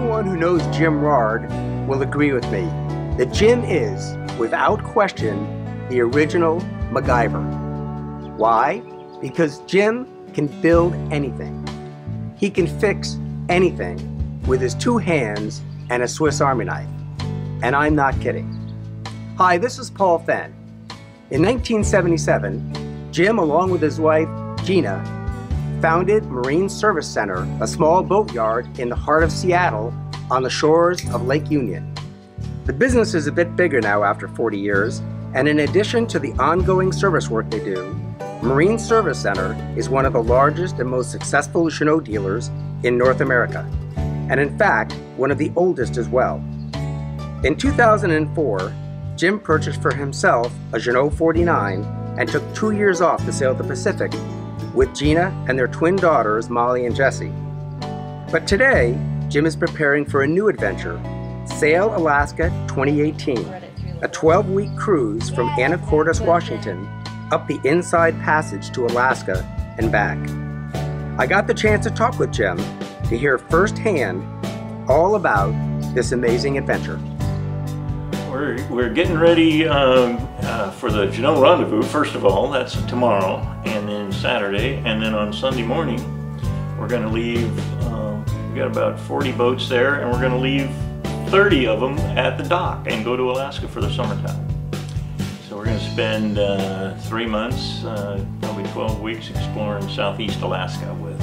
Anyone who knows Jim Rard will agree with me that Jim is, without question, the original MacGyver. Why? Because Jim can build anything. He can fix anything with his two hands and a Swiss Army knife. And I'm not kidding. Hi, this is Paul Fenn. In 1977, Jim, along with his wife, Gina, founded Marine Service Center, a small boatyard in the heart of Seattle on the shores of Lake Union. The business is a bit bigger now after 40 years, and in addition to the ongoing service work they do, Marine Service Center is one of the largest and most successful Jeanneau dealers in North America, and in fact, one of the oldest as well. In 2004, Jim purchased for himself a Jeanneau 49 and took 2 years off to sail the Pacific with Gina and their twin daughters, Molly and Jessie. But today, Jim is preparing for a new adventure, Sail Alaska 2018, a 12-week cruise from Anacortes, Washington, up the Inside Passage to Alaska and back. I got the chance to talk with Jim to hear firsthand all about this amazing adventure. We're getting ready for the Jeanneau Rendezvous, first of all. That's tomorrow, and then Saturday, and then on Sunday morning we're going to leave. We've got about 40 boats there, and we're going to leave 30 of them at the dock and go to Alaska for the summertime. So we're going to spend 3 months, probably 12 weeks exploring southeast Alaska with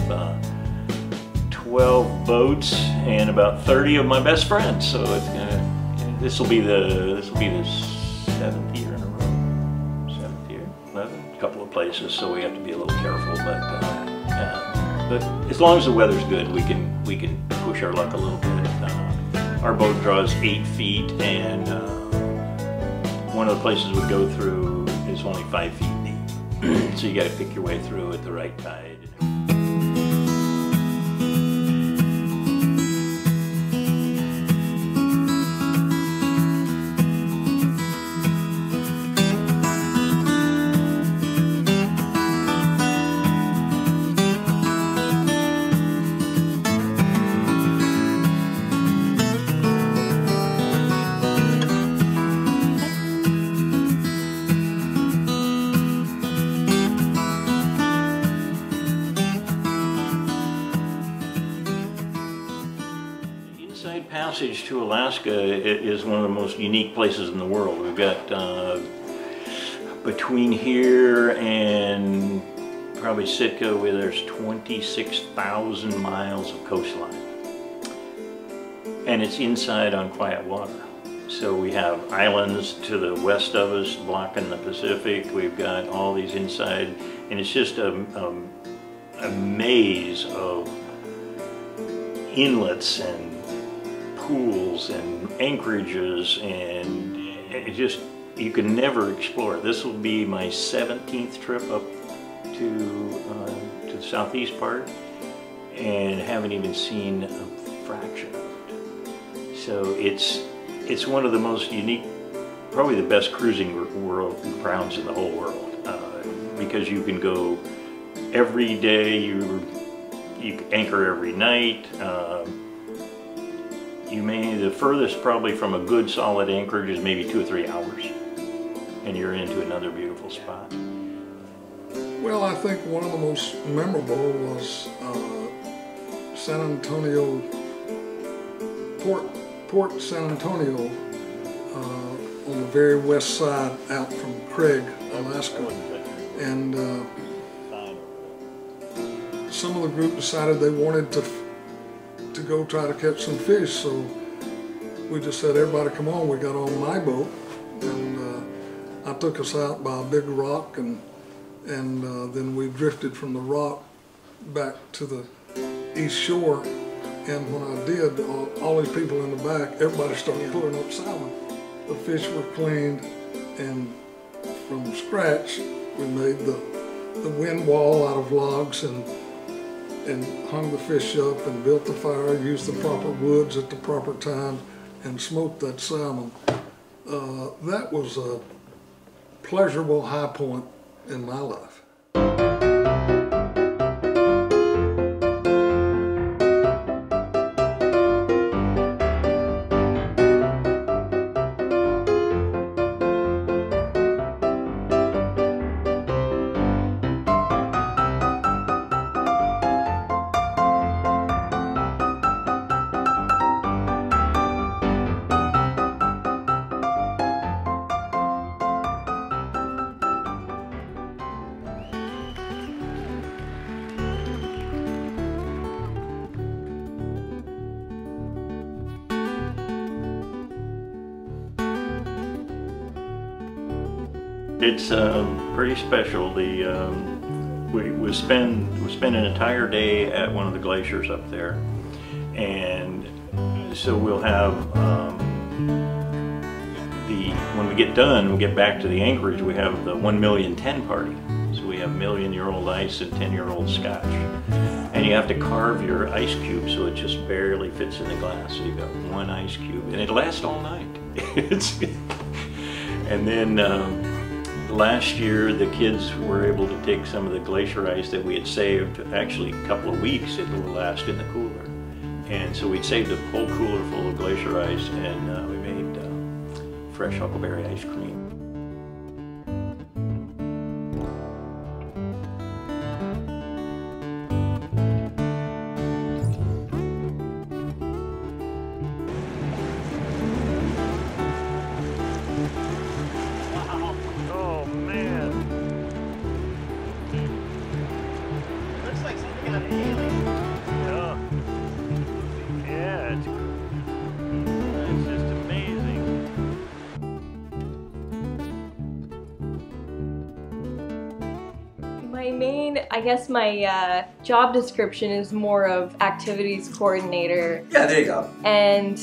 12 boats and about 30 of my best friends. So it's gonna. This will be the 7th year in a row. 7th year, 11th, a couple of places, so we have to be a little careful. But as long as the weather's good, we can push our luck a little bit. Our boat draws 8 feet, and one of the places we go through is only 5 feet deep. So you got to pick your way through at the right tide. Passage to Alaska is one of the most unique places in the world. We've got between here and probably Sitka, where there's 26,000 miles of coastline, and it's inside on quiet water. So we have islands to the west of us blocking the Pacific. We've got all these inside, and it's just a maze of inlets and pools and anchorages, and it just, you can never explore it. This will be my 17th trip up to the southeast part, and haven't even seen a fraction of it. So it's one of the most unique, probably the best cruising grounds in the whole world, because you can go every day, you anchor every night. The furthest probably from a good solid anchorage is maybe 2 or 3 hours, and you're into another beautiful spot. Well, I think one of the most memorable was San Antonio, Port San Antonio, on the very west side out from Craig, Alaska. And some of the group decided they wanted to go try to catch some fish, so we just said, everybody come on. We got on my boat, and I took us out by a big rock, and then we drifted from the rock back to the east shore. And when I did, all these people in the back, everybody started pulling up salmon. The fish were cleaned, and from scratch we made the wind wall out of logs, and hung the fish up and built the fire, used the proper woods at the proper time, and smoked that salmon. That was a pleasurable high point in my life. It's pretty special. We spend an entire day at one of the glaciers up there, and so we'll have when we get done, we get back to the anchorage. We have the 1,000,010 party. So we have million-year-old ice and 10-year-old scotch, and you have to carve your ice cube so it just barely fits in the glass. So you've got one ice cube, and it lasts all night. And then last year, the kids were able to take some of the glacier ice that we had saved. Actually, a couple of weeks it will last in the cooler, and so we'd saved a whole cooler full of glacier ice, and we made fresh huckleberry ice cream. I guess my job description is more of activities coordinator. Yeah, there you go. And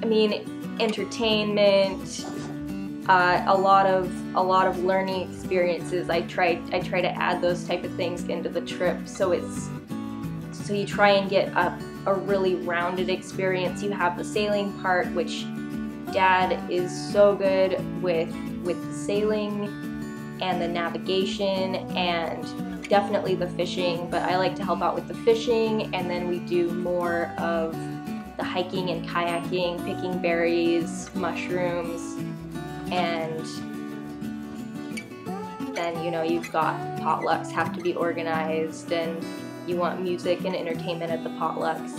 I mean, entertainment, a lot of learning experiences. I try to add those type of things into the trip, so you try and get a really rounded experience. You have the sailing part, which Dad is so good with the sailing and the navigation and definitely the fishing, but I like to help out with the fishing, and then we do more of the hiking and kayaking, picking berries, mushrooms, and then, you know, you've got potlucks have to be organized, and you want music and entertainment at the potlucks.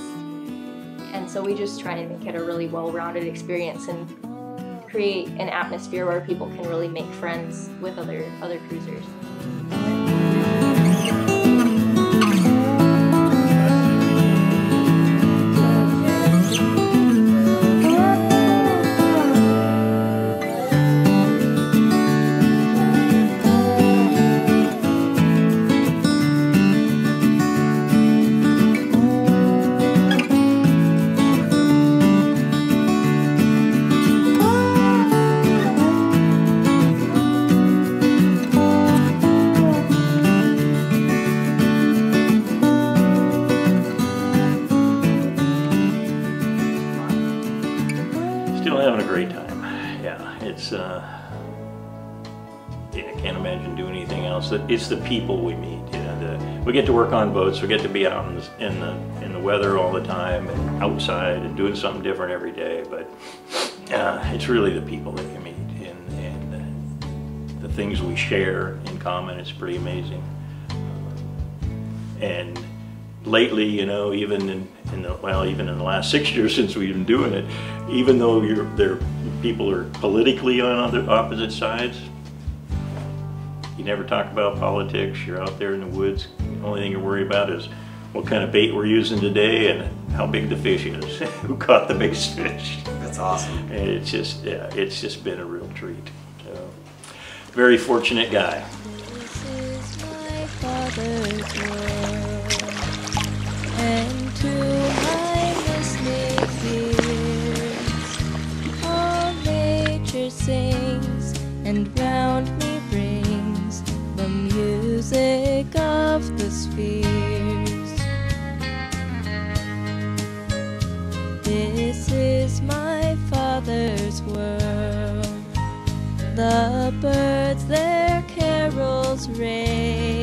And so we just try to make it a really well-rounded experience and create an atmosphere where people can really make friends with other cruisers. Having a great time. Yeah, it's yeah, I can't imagine doing anything else. It's the people we meet. You know, we get to work on boats. We get to be out in the weather all the time and outside and doing something different every day. But it's really the people that you meet and the things we share in common. It's pretty amazing. And lately, you know, even in the last 6 years since we've been doing it, even though people are politically on opposite sides, you never talk about politics. You're out there in the woods. The only thing you worry about is what kind of bait we're using today and how big the fish is, who caught the biggest fish. That's awesome. And it's just been a real treat. So, very fortunate guy. This is my father's world, and to my listening ears, all nature sings, and round me brings the music of the spheres. This is my father's world. The birds their carols raise,